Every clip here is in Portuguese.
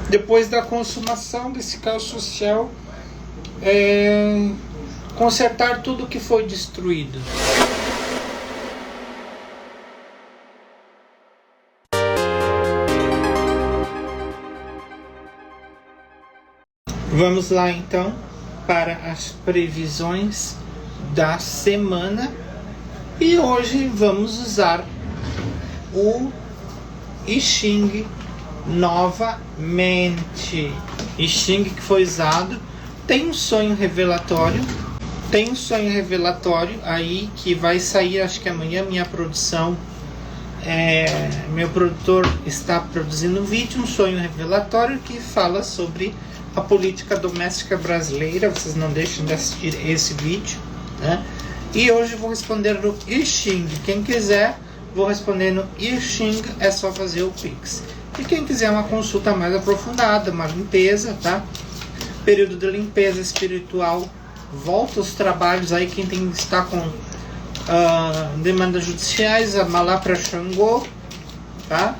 depois da consumação desse caos social, consertar tudo que foi destruído. Vamos lá então para as previsões da semana, e hoje vamos usar o I Ching novamente. I Ching que foi usado, tem um sonho revelatório aí que vai sair, acho que amanhã. Minha produção, meu produtor está produzindo um vídeo, um sonho revelatório que fala sobre a política doméstica brasileira. Vocês não deixem de assistir esse vídeo, né? E hoje eu vou responder no I Ching. Quem quiser, vou responder no I Ching, é só fazer o Pix. E quem quiser uma consulta mais aprofundada, uma limpeza, tá? Período de limpeza espiritual, volta os trabalhos aí, quem está com demandas judiciais, a Malá para Xangô, tá?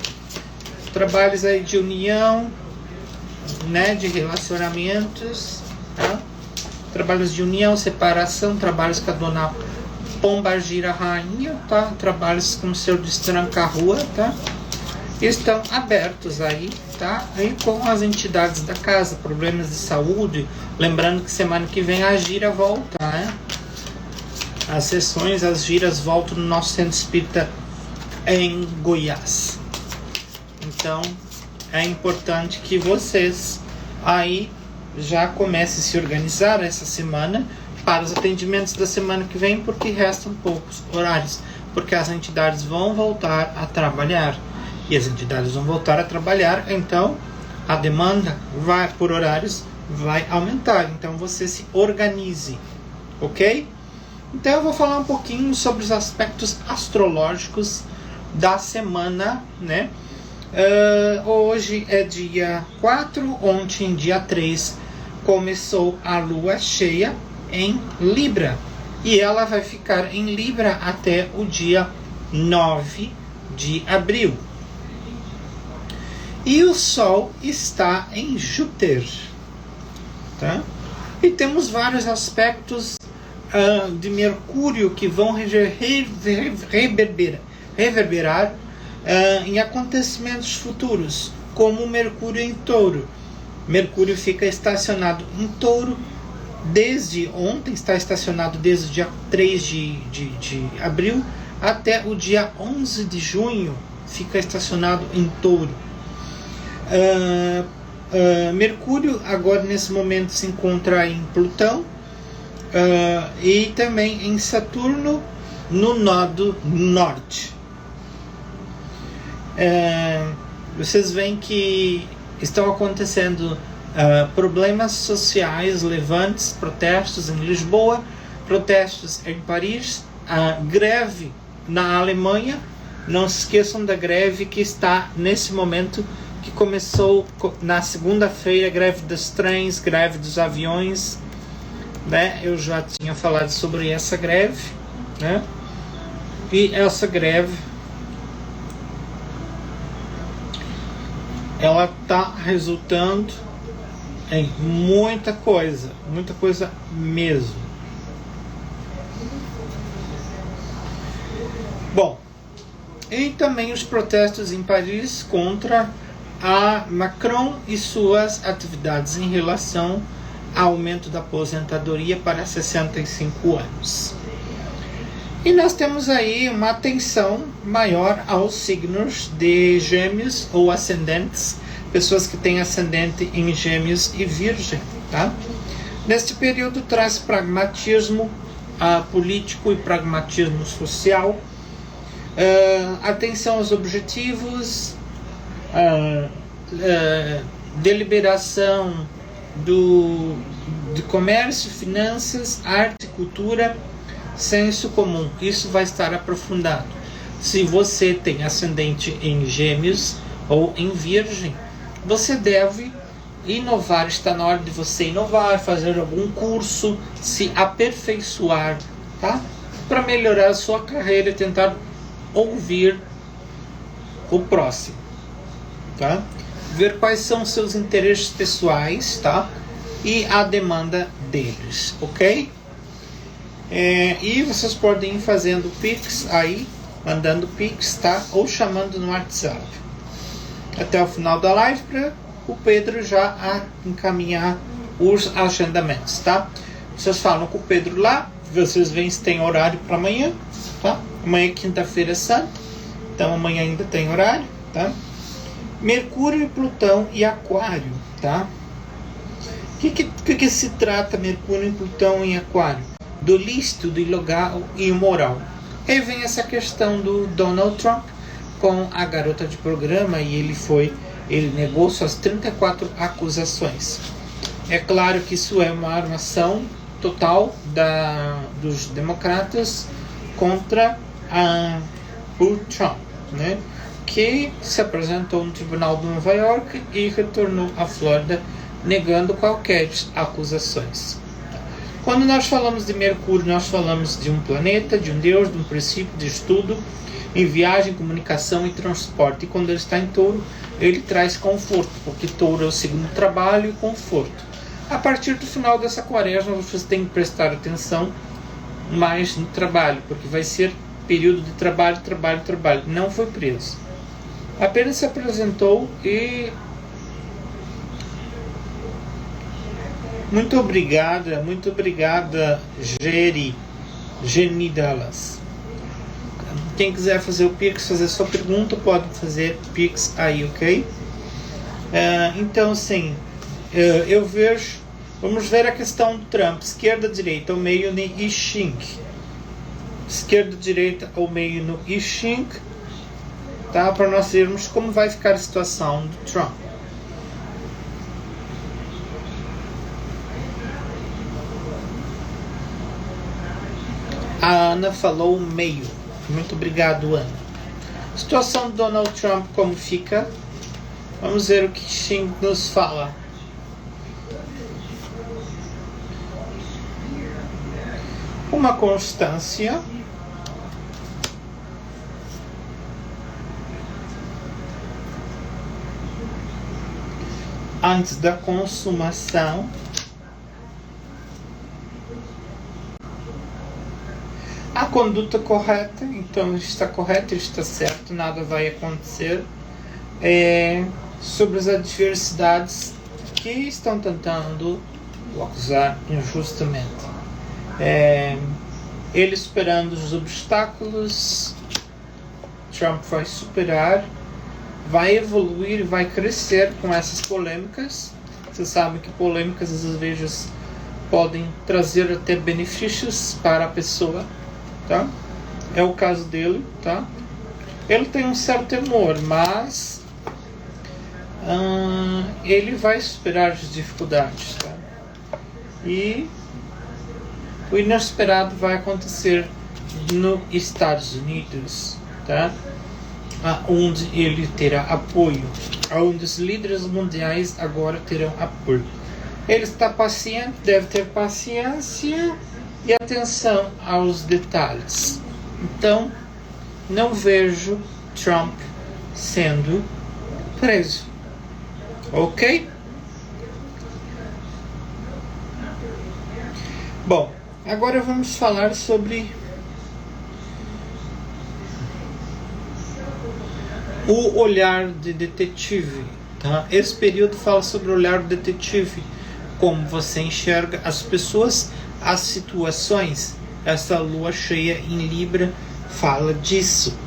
Trabalhos aí de união, né, de relacionamentos, tá? Trabalhos de união, separação, trabalhos com a dona Pombagira Rainha, tá? Trabalhos com o seu destranca-rua, tá? Estão abertos aí, tá? E com as entidades da casa, problemas de saúde. Lembrando que semana que vem a gira volta, né? As sessões, as giras voltam no nosso centro espírita em Goiás. Então, é importante que vocês aí já comecem a se organizar essa semana para os atendimentos da semana que vem, porque restam poucos horários, porque as entidades vão voltar a trabalhar. E as entidades vão voltar a trabalhar, então a demanda por horários vai aumentar. Então você se organize, ok? Então eu vou falar um pouquinho sobre os aspectos astrológicos da semana, né? Hoje é dia 4, ontem dia 3 começou a lua cheia em Libra, e ela vai ficar em Libra até o dia 9 de abril. E o Sol está em Júpiter, tá? E temos vários aspectos de Mercúrio que vão reverberar em acontecimentos futuros, como o Mercúrio em Touro. Mercúrio fica estacionado em Touro desde ontem, está estacionado desde o dia 3 de abril até o dia 11 de junho, fica estacionado em Touro. Mercúrio agora nesse momento se encontra em Plutão e também em Saturno no nodo norte. Vocês veem que estão acontecendo problemas sociais, levantes, protestos em Lisboa, protestos em Paris, greve na Alemanha. Não se esqueçam da greve que está nesse momento, que começou na segunda-feira, greve dos trens, greve dos aviões, né? Eu já tinha falado sobre essa greve, né? E essa greve, ela está resultando em muita coisa mesmo. Bom, e também os protestos em Paris contra a Macron e suas atividades em relação ao aumento da aposentadoria para 65 anos. E nós temos aí uma atenção maior aos signos de Gêmeos ou ascendentes, pessoas que têm ascendente em Gêmeos e Virgem, tá? Neste período traz pragmatismo político e pragmatismo social, atenção aos objetivos, deliberação de comércio, finanças, arte, cultura, senso comum. Isso vai estar aprofundado. Se você tem ascendente em Gêmeos ou em Virgem, você deve inovar. Está na hora de você inovar, fazer algum curso, se aperfeiçoar, tá? Para melhorar a sua carreira e tentar ouvir o próximo, tá? ver quais são os seus interesses pessoais, tá? E a demanda deles, ok? E vocês podem ir fazendo Pix aí, mandando Pix, tá? Ou chamando no WhatsApp. Até o final da live para o Pedro já encaminhar os agendamentos, tá? Vocês falam com o Pedro lá, vocês veem se tem horário para amanhã, tá? Amanhã é quinta-feira santa, então amanhã ainda tem horário, tá? Mercúrio e Plutão e Aquário, tá? O que se trata Mercúrio e Plutão em Aquário? Do lícito, do ilegal e imoral. Aí vem essa questão do Donald Trump com a garota de programa e ele negou suas 34 acusações. É claro que isso é uma armação total dos democratas contra o Trump, né? Que se apresentou no Tribunal de Nova York e retornou à Flórida negando qualquer acusações. Quando nós falamos de Mercúrio, nós falamos de um planeta, de um Deus, de um princípio de estudo, em viagem, comunicação e transporte. E quando ele está em Touro, ele traz conforto, porque Touro é o segundo trabalho e conforto. A partir do final dessa quaresma, vocês têm que prestar atenção mais no trabalho, porque vai ser período de trabalho. Não foi preso. Apenas se apresentou e... Muito obrigada, Geni Dallas. Quem quiser fazer o Pix, fazer sua pergunta, pode fazer Pix aí, ok? Então, sim, eu vejo... Vamos ver a questão do Trump. Esquerda, direita, ao meio no I Ching. Esquerda, direita, ao meio no I Ching. Tá? Para nós vermos como vai ficar a situação do Trump. A Ana falou meio. Muito obrigado, Ana. Situação do Donald Trump, como fica? Vamos ver o que Xing nos fala. Uma constância. Antes da consumação. A conduta correta, então está correto, está certo, nada vai acontecer. Sobre as adversidades que estão tentando o acusar injustamente. Ele superando os obstáculos, Trump vai superar, vai evoluir, vai crescer com essas polêmicas. Vocês sabem que polêmicas às vezes podem trazer até benefícios para a pessoa. Tá? É o caso dele, tá? Ele tem um certo temor, mas ele vai superar as dificuldades, tá? E o inesperado vai acontecer nos Estados Unidos, tá? Onde ele terá apoio, onde os líderes mundiais agora terão apoio. Ele está paciente, deve ter paciência e atenção aos detalhes. Então, não vejo Trump sendo preso. Ok? Bom, agora vamos falar sobre o olhar de detetive. Tá? Esse período fala sobre o olhar do detetive, como você enxerga as pessoas, as situações. Essa lua cheia em Libra fala disso.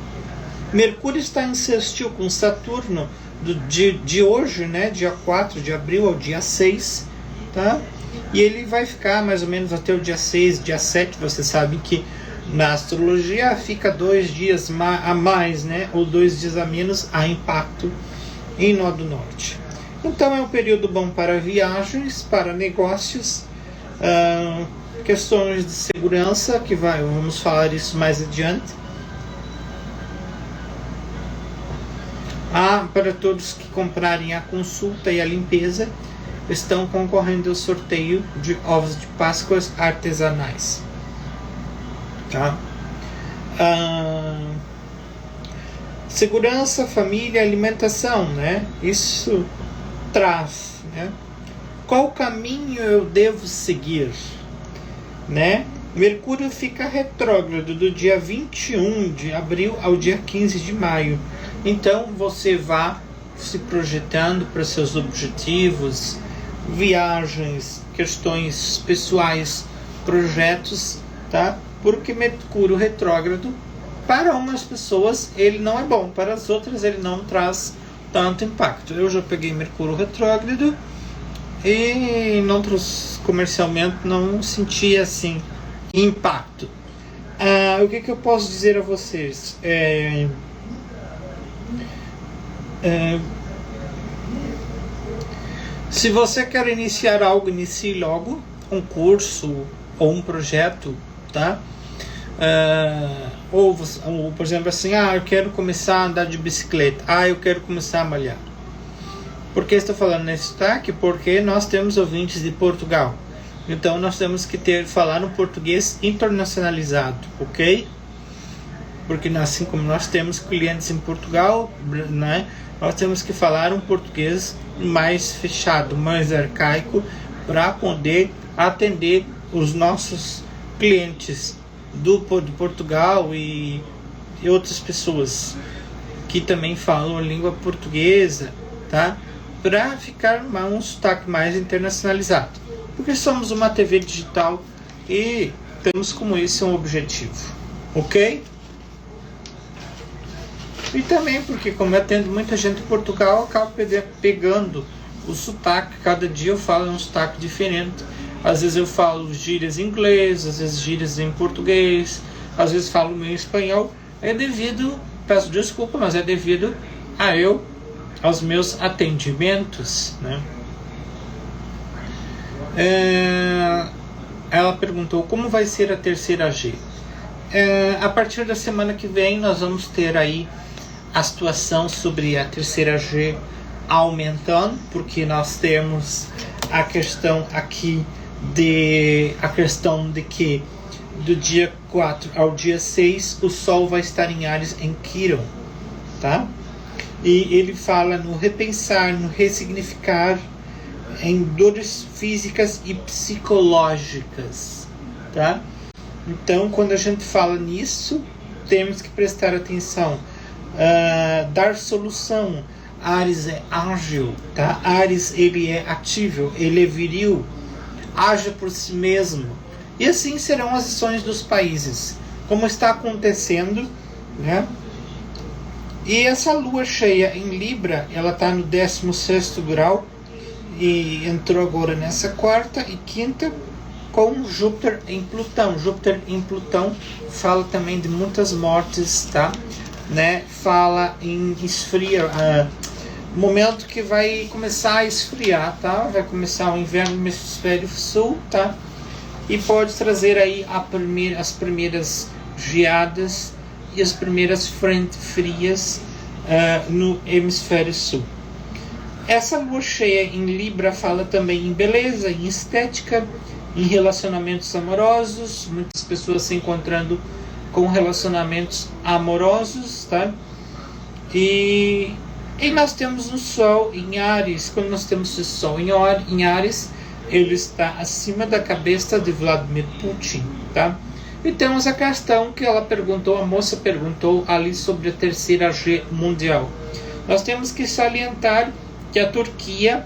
Mercúrio está em sextil com Saturno de hoje, né, dia 4 de abril ao dia 6, tá? E ele vai ficar mais ou menos até o dia 6, dia 7. Você sabe que na astrologia fica 2 dias a mais, né, ou 2 dias a menos, a impacto em nó do norte. Então é um período bom para viagens, para negócios, questões de segurança, vamos falar isso mais adiante. Para todos que comprarem a consulta e a limpeza, estão concorrendo ao sorteio de ovos de Páscoa artesanais. Tá? Segurança, família, alimentação, né? Isso traz, né? Qual caminho eu devo seguir, né? Mercúrio fica retrógrado do dia 21 de abril ao dia 15 de maio. Então você vá se projetando para seus objetivos, viagens, questões pessoais, projetos, tá? Porque Mercúrio retrógrado, para umas pessoas ele não é bom, para as outras ele não traz tanto impacto. Eu já peguei Mercúrio retrógrado e comercialmente não senti assim impacto. O que eu posso dizer a vocês? Se você quer iniciar algo, inicie logo um curso ou um projeto, tá? Ou, por exemplo, assim, eu quero começar a andar de bicicleta, eu quero começar a malhar. Por que estou falando nesse destaque? Porque nós temos ouvintes de Portugal. Então nós temos que falar um português internacionalizado, ok? Porque assim como nós temos clientes em Portugal, né, nós temos que falar um português mais fechado, mais arcaico, para poder atender os nossos clientes de Portugal e outras pessoas que também falam a língua portuguesa, tá? Para ficar um sotaque mais internacionalizado. Porque somos uma TV digital e temos como esse um objetivo, ok? E também porque, como eu atendo muita gente em Portugal, eu acabo pegando o sotaque. Cada dia eu falo um sotaque diferente. Às vezes eu falo gírias em inglês, às vezes gírias em português, às vezes falo meio espanhol. É devido, peço desculpa, mas é devido aos meus atendimentos, né? Ela perguntou como vai ser a terceira G. A partir da semana que vem nós vamos ter aí a situação sobre a terceira G aumentando, porque nós temos a questão aqui de que do dia 4 ao dia 6 o Sol vai estar em Áries em Quiron, tá? E ele fala no repensar, no ressignificar, em dores físicas e psicológicas, tá? Então, quando a gente fala nisso, temos que prestar atenção. Dar solução. Áries é ágil, tá? Áries, ele é ativo, ele é viril, age por si mesmo. E assim serão as ações dos países, como está acontecendo, né? E essa lua cheia em Libra, ela está no 16º grau e entrou agora nessa quarta e quinta com Júpiter em Plutão. Júpiter em Plutão fala também de muitas mortes, tá? Né? Fala em momento que vai começar a esfriar, tá? Vai começar o inverno no hemisfério sul, tá? E pode trazer aí as primeiras geadas e as primeiras frentes frias no hemisfério sul. Essa lua cheia em Libra fala também em beleza, em estética, em relacionamentos amorosos, muitas pessoas se encontrando com relacionamentos amorosos, tá? E nós temos o Sol em Áries. Quando nós temos o Sol em Áries, ele está acima da cabeça de Vladimir Putin, tá? E temos a questão que a moça perguntou ali sobre a terceira G mundial. Nós temos que salientar que a Turquia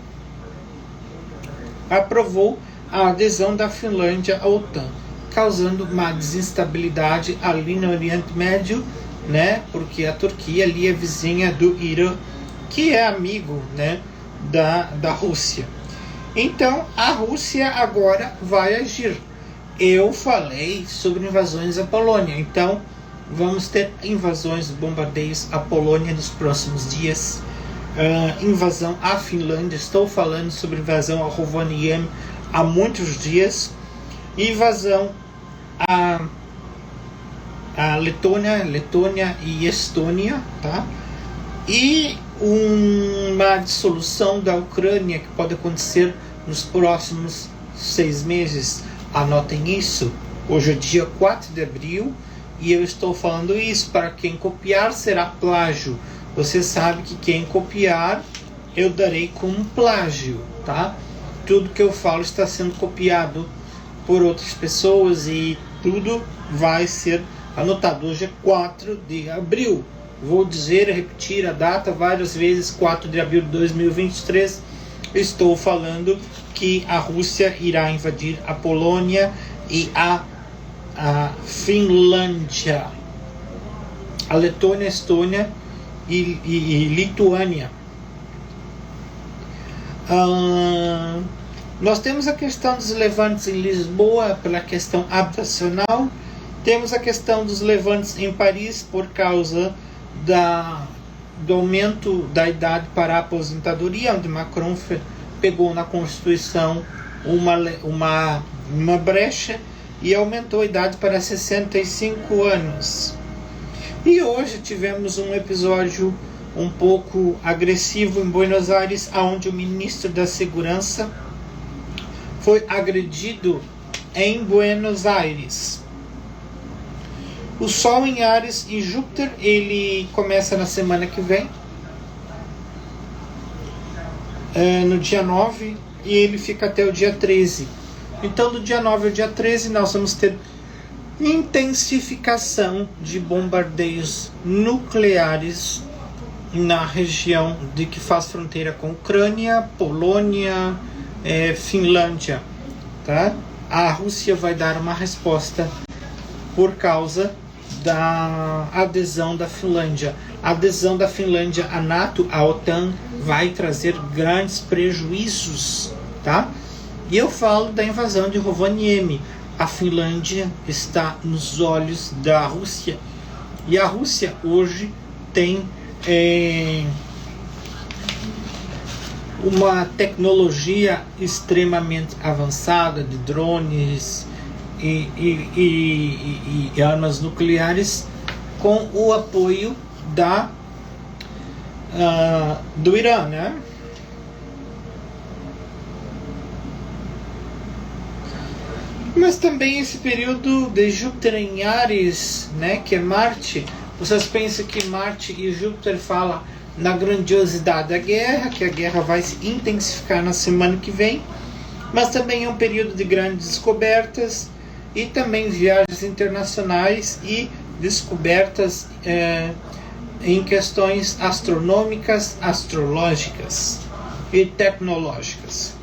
aprovou a adesão da Finlândia à OTAN, causando uma desinstabilidade ali no Oriente Médio, né? Porque a Turquia ali é vizinha do Irã, que é amigo, né, da Rússia. Então a Rússia agora vai agir. Eu falei sobre invasões à Polônia, então vamos ter invasões, bombardeios à Polônia nos próximos dias. Invasão à Finlândia, estou falando sobre invasão a Rovaniemi há muitos dias. Invasão a Letônia e Estônia, tá? E uma dissolução da Ucrânia que pode acontecer nos próximos 6 meses. Anotem isso. Hoje é dia 4 de abril E eu estou falando isso para quem copiar será plágio. Você sabe que quem copiar eu darei como plágio, tá? Tudo que eu falo está sendo copiado por outras pessoas e tudo vai ser anotado. Hoje é 4 de abril. Vou dizer e repetir a data várias vezes, 4 de abril de 2023. Estou falando que a Rússia irá invadir a Polônia e a Finlândia, a Letônia, Estônia e Lituânia. Nós temos a questão dos levantes em Lisboa pela questão habitacional. Temos a questão dos levantes em Paris por causa do aumento da idade para a aposentadoria, onde Macron pegou na Constituição uma brecha e aumentou a idade para 65 anos. E hoje tivemos um episódio um pouco agressivo em Buenos Aires, onde o ministro da Segurança foi agredido em Buenos Aires. O Sol em Áries e Júpiter, ele começa na semana que vem, no dia 9, e ele fica até o dia 13. Então, do dia 9 ao dia 13, nós vamos ter intensificação de bombardeios nucleares na região que faz fronteira com Ucrânia, Polônia, Finlândia, tá? A Rússia vai dar uma resposta por causa da adesão da Finlândia. A adesão da Finlândia à NATO, à OTAN, vai trazer grandes prejuízos, tá? E eu falo da invasão de Rovaniemi. A Finlândia está nos olhos da Rússia. E a Rússia hoje tem uma tecnologia extremamente avançada de drones e armas nucleares, com o apoio do Irã, né? Mas também esse período de Júpiter em Áries, né, que é Marte. Vocês pensam que Marte e Júpiter falam na grandiosidade da guerra, que a guerra vai se intensificar na semana que vem, mas também é um período de grandes descobertas e também viagens internacionais e descobertas em questões astronômicas, astrológicas e tecnológicas.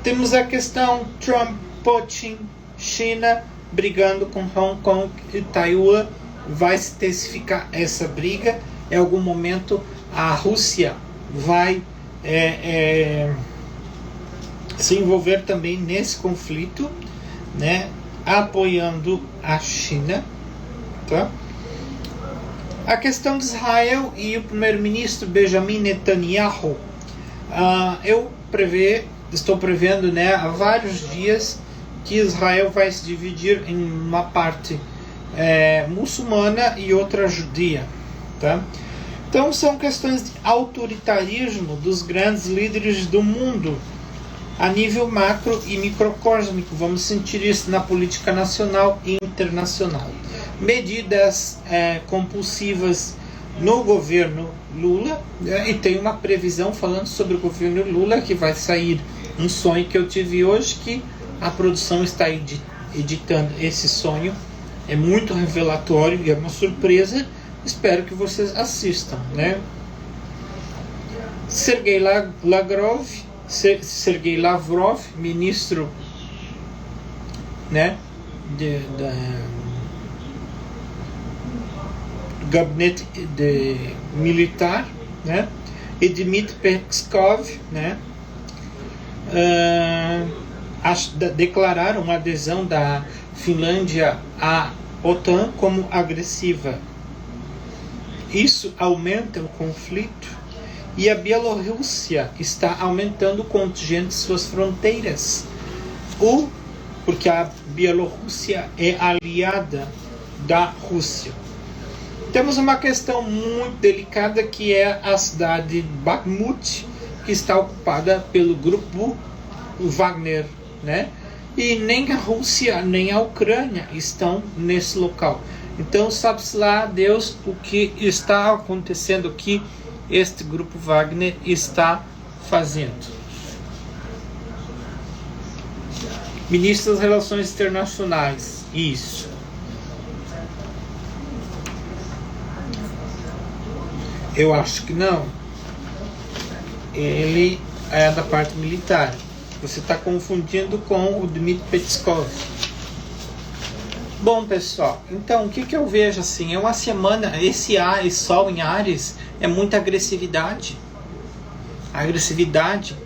Temos a questão Trump, Putin, China brigando com Hong Kong e Taiwan. Vai se intensificar essa briga. Em algum momento a Rússia vai se envolver também nesse conflito, né, apoiando a China, tá? A questão de Israel e o primeiro-ministro Benjamin Netanyahu, estou prevendo, né, há vários dias que Israel vai se dividir em uma parte muçulmana e outra judia, tá? Então são questões de autoritarismo dos grandes líderes do mundo a nível macro e microcósmico. Vamos sentir isso na política nacional e internacional. Medidas compulsivas no governo Lula, e tem uma previsão falando sobre o governo Lula que vai sair um sonho que eu tive hoje, que a produção está editando esse sonho. É muito revelatório e é uma surpresa. Espero que vocês assistam, né? Sergei Lavrov, ministro, né, do gabinete militar, né, e Dmitry Peskov, né, declararam a adesão da Finlândia à OTAN como agressiva. Isso aumenta o conflito, e a Bielorrússia está aumentando o contingente de suas fronteiras, porque a Bielorrússia é aliada da Rússia. Temos uma questão muito delicada, que é a cidade de Bakhmut, que está ocupada pelo grupo Wagner, né? E nem a Rússia nem a Ucrânia estão nesse local. Então sabe-se lá Deus o que está acontecendo, o que este grupo Wagner está fazendo. Ministro das Relações Internacionais, isso. Eu acho que não. Ele é da parte militar. Você está confundindo com o Dmitry Peskov. Bom, pessoal, então o que eu vejo assim? É uma semana, esse Sol em Áries é muita agressividade. A agressividade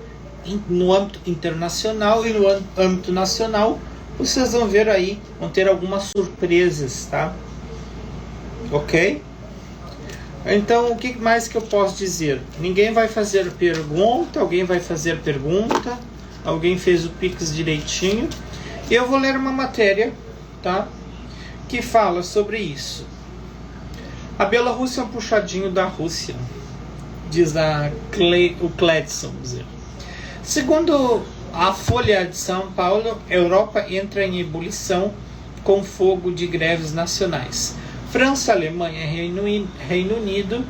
no âmbito internacional e no âmbito nacional, vocês vão ver aí, vão ter algumas surpresas, tá? Ok? Então, o que mais que eu posso dizer? Ninguém vai fazer pergunta, alguém vai fazer pergunta, alguém fez o Pix direitinho. Eu vou ler uma matéria, tá? Que fala sobre isso. A Bielorrússia é um puxadinho da Rússia, diz o Cledson. Segundo a Folha de São Paulo, a Europa entra em ebulição com fogo de greves nacionais. França, Alemanha e Reino Unido,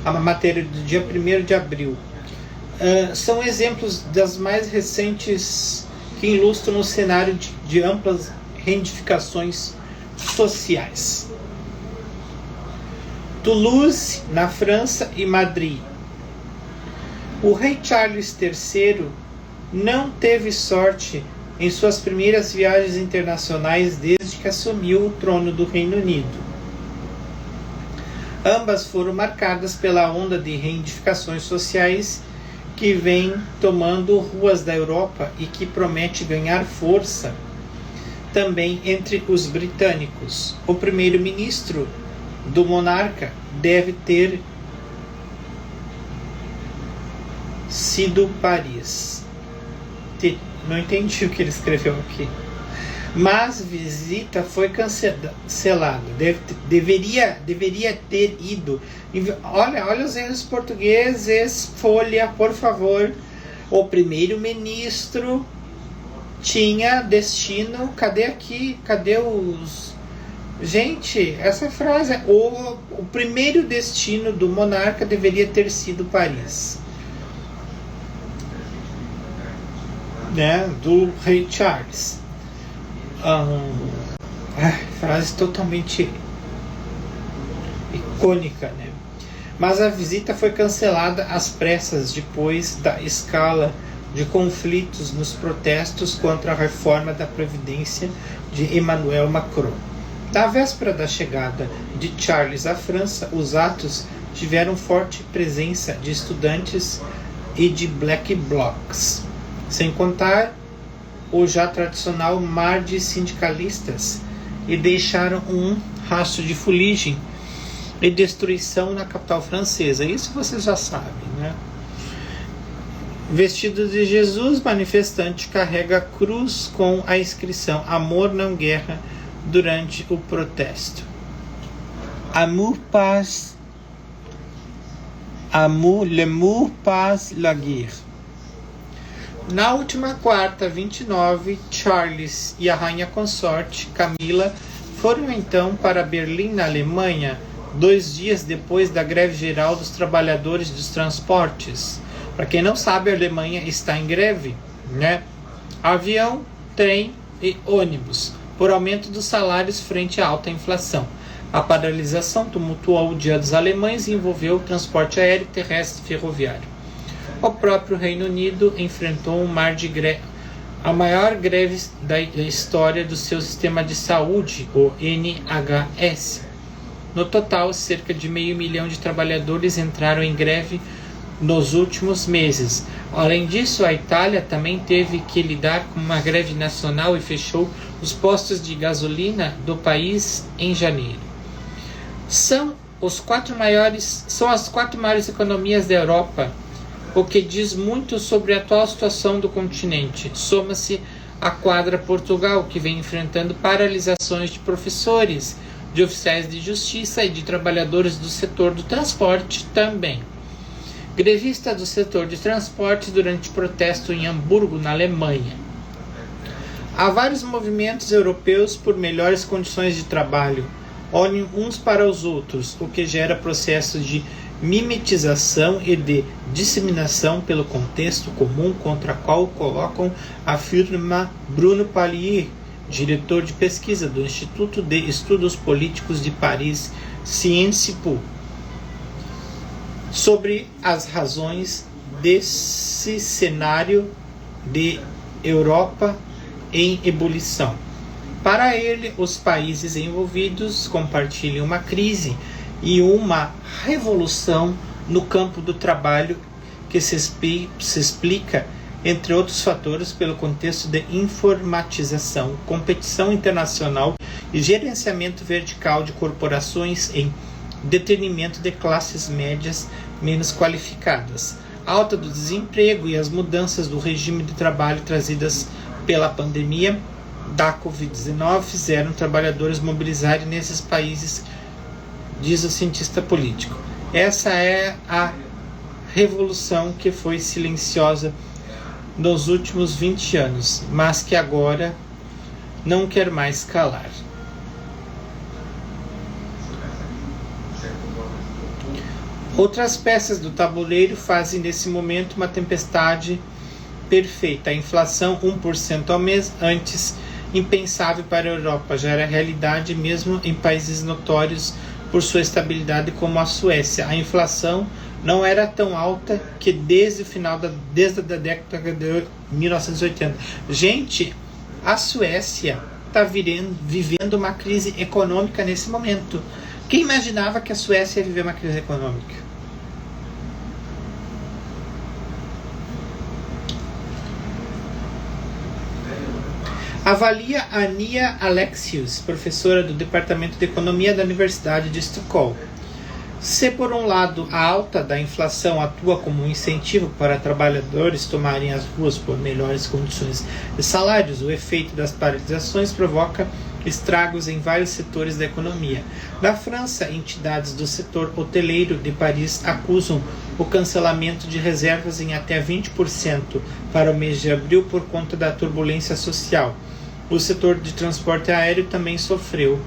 a matéria do dia 1º de abril, são exemplos das mais recentes que ilustram o cenário de amplas reivindicações sociais. Toulouse, na França, e Madrid. O rei Charles III não teve sorte em suas primeiras viagens internacionais desde que assumiu o trono do Reino Unido. Ambas foram marcadas pela onda de reivindicações sociais que vem tomando ruas da Europa e que promete ganhar força também entre os britânicos. O primeiro-ministro do monarca deve ter sido Paris. Não entendi o que ele escreveu aqui. Mas visita foi cancelada. Deveria ter ido. Olha os erros portugueses. Folha, por favor. O primeiro-ministro tinha destino. Cadê os... Gente, essa frase é o primeiro destino do monarca deveria ter sido Paris, né, do rei Charles. Frase totalmente icônica, né? Mas a visita foi cancelada às pressas depois da escala de conflitos nos protestos contra a reforma da Previdência de Emmanuel Macron. Na véspera da chegada de Charles à França, os atos tiveram forte presença de estudantes e de black blocs, sem contar o já tradicional mar de sindicalistas, e deixaram um rastro de fuligem e destruição na capital francesa. Isso vocês já sabem, né? Vestido de Jesus, manifestante carrega a cruz com a inscrição Amor não guerra durante o protesto. Amour l'amour passe la guerre. Na última quarta, 29, Charles e a rainha consorte Camila foram então para Berlim, na Alemanha, 2 dias depois da greve geral dos trabalhadores dos transportes. Para quem não sabe, a Alemanha está em greve, né? Avião, trem e ônibus, por aumento dos salários frente à alta inflação. A paralisação tumultuou o Dia dos Alemães e envolveu o transporte aéreo, terrestre e ferroviário. O próprio Reino Unido enfrentou um mar de greve, a maior greve da história do seu sistema de saúde, o NHS. No total, cerca de 500 mil de trabalhadores entraram em greve nos últimos meses. Além disso, a Itália também teve que lidar com uma greve nacional e fechou os postos de gasolina do país em janeiro. São as 4 maiores economias da Europa, o que diz muito sobre a atual situação do continente. Soma-se a quadra Portugal, que vem enfrentando paralisações de professores, de oficiais de justiça e de trabalhadores do setor do transporte também. Grevista do setor de transporte durante protesto em Hamburgo, na Alemanha. Há vários movimentos europeus por melhores condições de trabalho. Olhem uns para os outros, o que gera processos de mimetização e de disseminação pelo contexto comum contra o qual colocam, afirma Bruno Palier, diretor de pesquisa do Instituto de Estudos Políticos de Paris, Sciences Po, sobre as razões desse cenário de Europa em ebulição. Para ele, os países envolvidos compartilham uma crise e uma revolução no campo do trabalho que se explica, entre outros fatores, pelo contexto de informatização, competição internacional e gerenciamento vertical de corporações em detrimento de classes médias menos qualificadas, alta do desemprego e as mudanças do regime de trabalho trazidas pela pandemia da Covid-19 fizeram trabalhadores mobilizarem nesses países, diz o cientista político. Essa é a revolução que foi silenciosa nos últimos 20 anos, mas que agora não quer mais calar. Outras peças do tabuleiro fazem nesse momento uma tempestade perfeita. A inflação 1% ao mês, antes impensável para a Europa, já era realidade mesmo em países notórios por sua estabilidade como a Suécia. A inflação não era tão alta que desde a década de 1980. Gente, a Suécia está vivendo uma crise econômica nesse momento. Quem imaginava que a Suécia ia viver uma crise econômica? Avalia Ania Alexius, professora do Departamento de Economia da Universidade de Estocolmo. Se, por um lado, a alta da inflação atua como um incentivo para trabalhadores tomarem as ruas por melhores condições de salários, o efeito das paralisações provoca estragos em vários setores da economia. Na França, entidades do setor hoteleiro de Paris acusam o cancelamento de reservas em até 20% para o mês de abril por conta da turbulência social. O setor de transporte aéreo também sofreu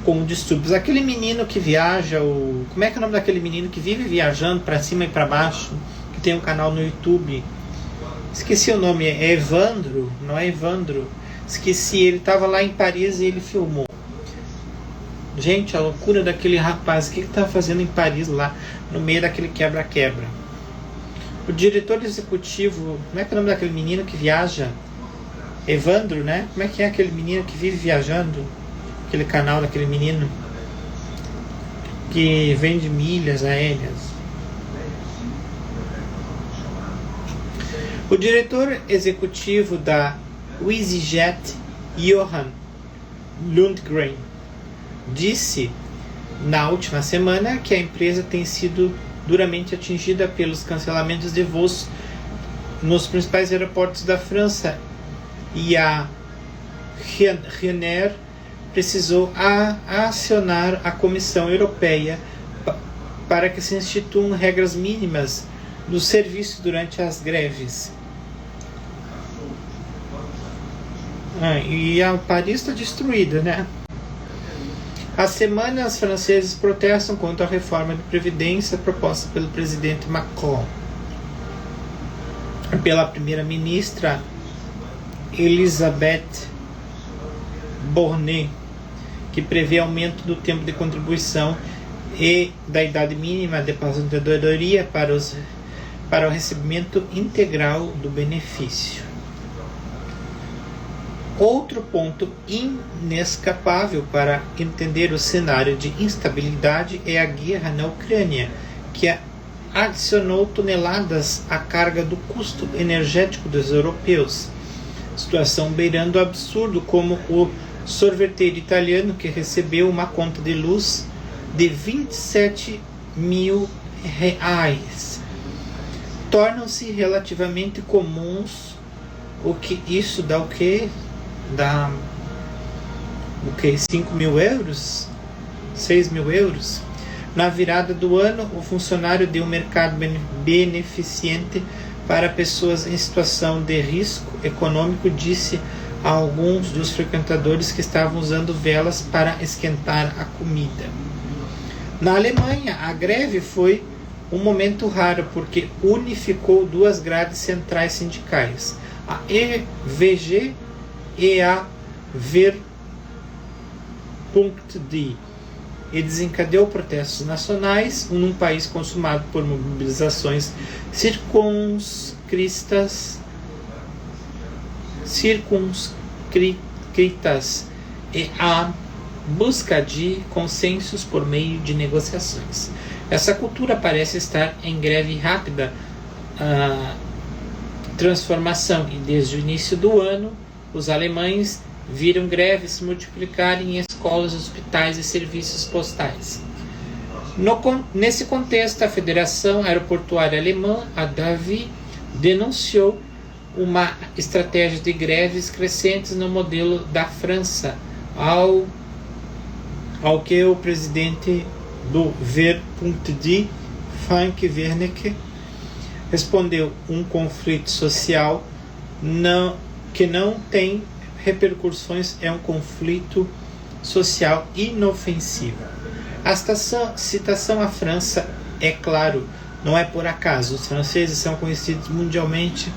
com distúrbios. Aquele menino que viaja, como é que é o nome daquele menino que vive viajando para cima e para baixo, que tem um canal no YouTube? Esqueci o nome, é Evandro, não é Evandro? Esqueci, ele estava lá em Paris e ele filmou. Gente, a loucura daquele rapaz, o que ele estava fazendo em Paris lá, no meio daquele quebra-quebra? O diretor executivo, como é que é o nome daquele menino que viaja? Evandro, né? Como é que é aquele menino que vive viajando? Aquele canal daquele menino que vende milhas aéreas. O diretor executivo da EasyJet, Johan Lundgren, disse na última semana que a empresa tem sido duramente atingida pelos cancelamentos de voos nos principais aeroportos da França e a Ryanair precisou acionar a Comissão Europeia para que se instituam regras mínimas do serviço durante as greves. E a Paris está destruída, né? Há semanas, os franceses protestam contra a reforma de previdência proposta pelo presidente Macron, pela primeira-ministra Elisabeth Borne, que prevê aumento do tempo de contribuição e da idade mínima de aposentadoria para o recebimento integral do benefício. Outro ponto inescapável para entender o cenário de instabilidade é a guerra na Ucrânia, que adicionou toneladas à carga do custo energético dos europeus. Situação beirando o absurdo, como o sorveteiro italiano que recebeu uma conta de luz de 27 mil reais. Tornam-se relativamente comuns. Isso dá o quê? Dá 5 mil euros? 6 mil euros? Na virada do ano, o funcionário de um mercado beneficente para pessoas em situação de risco econômico disse a alguns dos frequentadores que estavam usando velas para esquentar a comida. Na Alemanha, a greve foi um momento raro porque unificou duas grades centrais sindicais, a EVG e a Ver.D, e desencadeou protestos nacionais num país consumado por mobilizações circunscritas e a busca de consensos por meio de negociações. Essa cultura parece estar em greve rápida transformação, e desde o início do ano os alemães viram greves se multiplicarem em escolas, hospitais e serviços postais. Nesse contexto, a Federação Aeroportuária Alemã, a DAVI, denunciou uma estratégia de greves crescentes no modelo da França, ao que o presidente do Ver.D, Frank Wernicke, respondeu: um conflito social que não tem repercussões é um conflito social inofensivo. A citação à França é claro, não é por acaso. Os franceses são conhecidos mundialmente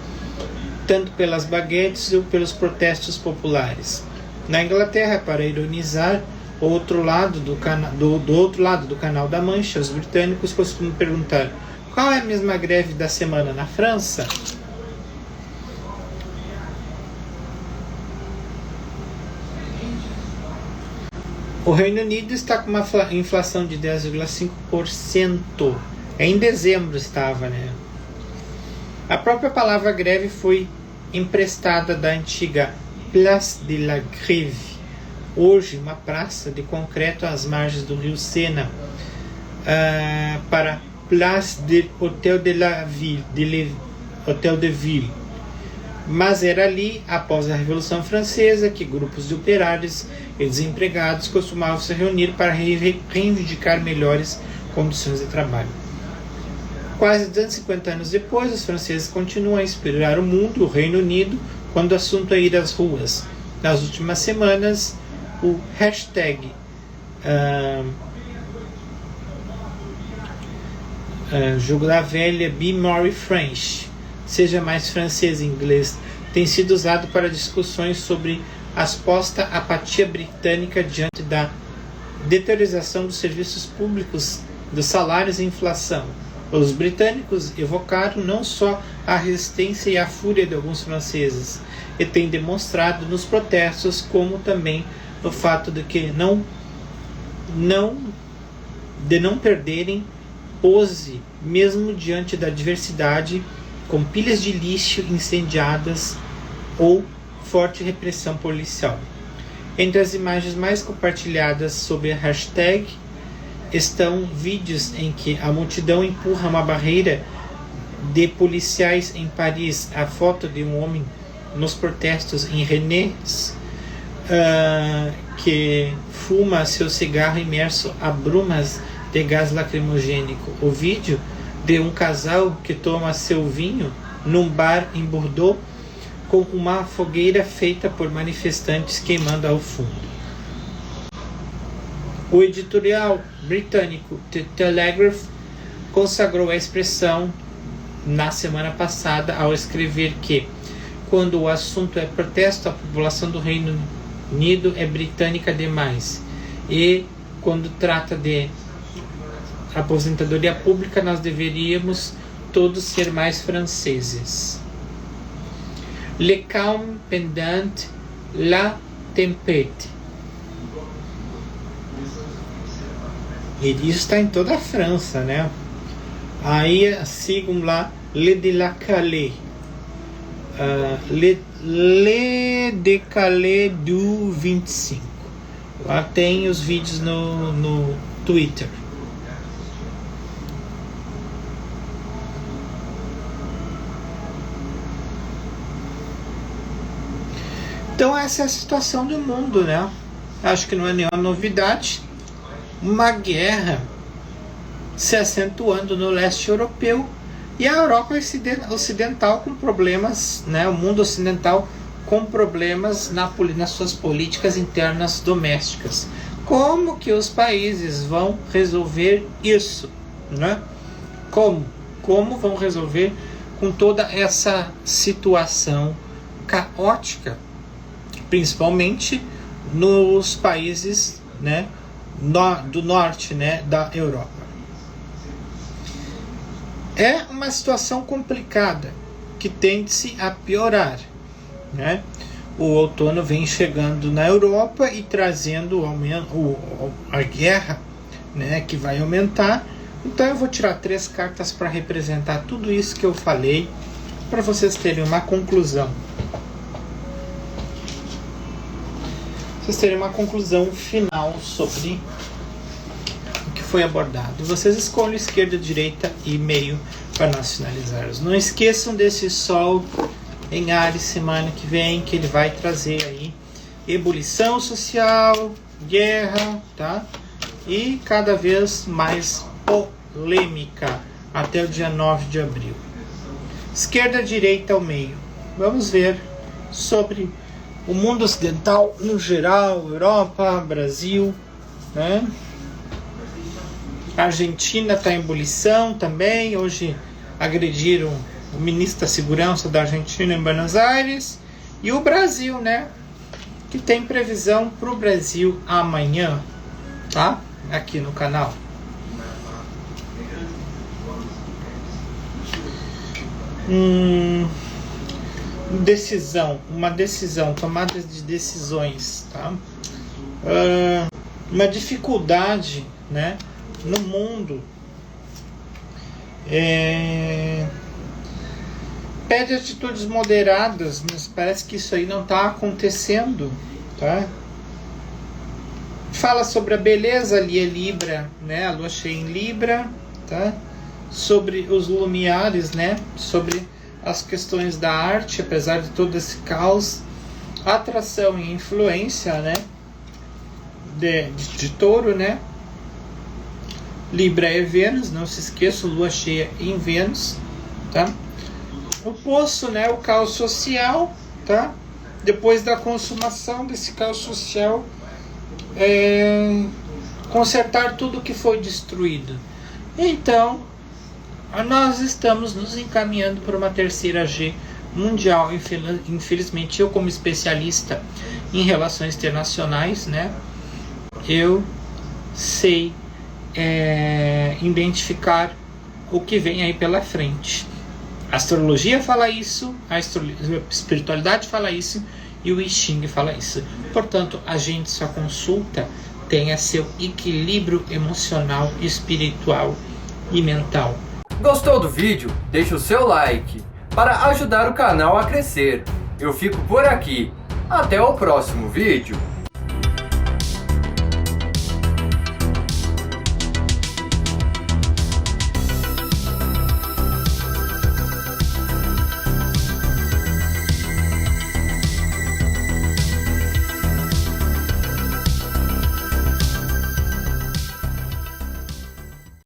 tanto pelas baguetes ou pelos protestos populares. Na Inglaterra, para ironizar, do outro lado do Canal da Mancha, os britânicos costumam perguntar: qual é a mesma greve da semana na França? O Reino Unido está com uma inflação de 10,5%. Em dezembro estava, né? A própria palavra greve foi emprestada da antiga Place de la Grève, hoje uma praça de concreto às margens do rio Sena, para Place de Hôtel de la Ville, Hôtel de Ville. Mas era ali, após a Revolução Francesa, que grupos de operários e desempregados costumavam se reunir para reivindicar melhores condições de trabalho. Quase 250 anos depois, os franceses continuam a inspirar o mundo, o Reino Unido, quando o assunto é ir às ruas. Nas últimas semanas, o hashtag Jogo da Velha, Be More French, seja mais francês em inglês, tem sido usado para discussões sobre a suposta apatia britânica diante da deterioração dos serviços públicos, dos salários e inflação. Os britânicos evocaram não só a resistência e a fúria de alguns franceses, e têm demonstrado nos protestos, como também o fato de que não perderem pose, mesmo diante da diversidade, com pilhas de lixo incendiadas ou forte repressão policial. Entre as imagens mais compartilhadas sob a hashtag estão vídeos em que a multidão empurra uma barreira de policiais em Paris, a foto de um homem nos protestos em Rennes, que fuma seu cigarro imerso a brumas de gás lacrimogênico. O vídeo de um casal que toma seu vinho num bar em Bordeaux com uma fogueira feita por manifestantes queimando ao fundo. O editorial britânico The Telegraph consagrou a expressão na semana passada ao escrever que, quando o assunto é protesto, a população do Reino Unido é britânica demais, e quando trata de aposentadoria pública, nós deveríamos todos ser mais franceses. Le calme pendant la tempête. E isso está em toda a França, né? Aí sigam lá Le de la Calais. Le de Calais do 25. Lá tem os vídeos no Twitter. Então essa é a situação do mundo, né? Acho que não é nenhuma novidade. Uma guerra se acentuando no leste europeu e a Europa ocidental com problemas, né? O mundo ocidental com problemas nas suas políticas internas domésticas. Como que os países vão resolver isso, né? Como vão resolver com toda essa situação caótica, principalmente nos países, né, do norte, né, da Europa. É uma situação complicada que tende-se a piorar, né? O outono vem chegando na Europa e trazendo a guerra, né, que vai aumentar. Então eu vou tirar 3 cartas para representar tudo isso que eu falei, para vocês terem uma conclusão. Vocês terem uma conclusão final sobre o que foi abordado. Vocês escolhem esquerda, direita e meio para nós finalizarmos. Não esqueçam desse Sol em Áries semana que vem, que ele vai trazer aí ebulição social, guerra, tá? E cada vez mais polêmica até o dia 9 de abril. Esquerda, direita ao meio. Vamos ver sobre o mundo ocidental no geral, Europa, Brasil, né? A Argentina está em ebulição também. Hoje agrediram o ministro da Segurança da Argentina em Buenos Aires. E o Brasil, né? Que tem previsão para o Brasil amanhã, tá? Aqui no canal. Uma decisão, tomada de decisões, tá? Uma dificuldade, né, no mundo. Pede atitudes moderadas, mas parece que isso aí não está acontecendo, tá? Fala sobre a beleza ali, é Libra, né? A lua cheia em Libra, tá? Sobre os lumiares, né? Sobre as questões da arte, apesar de todo esse caos, atração e influência, né? De Touro, né? Libra é Vênus, não se esqueça, lua cheia em Vênus, tá? O poço, né? O caos social, tá? Depois da consumação desse caos social, consertar tudo que foi destruído. Então, nós estamos nos encaminhando para uma terceira G mundial. Infelizmente, eu como especialista em relações internacionais, né, eu sei identificar o que vem aí pela frente. A astrologia fala isso, a espiritualidade fala isso e o I Ching fala isso. Portanto, agende sua consulta, tenha seu equilíbrio emocional, espiritual e mental. Gostou do vídeo? Deixe o seu like para ajudar o canal a crescer. Eu fico por aqui. Até o próximo vídeo.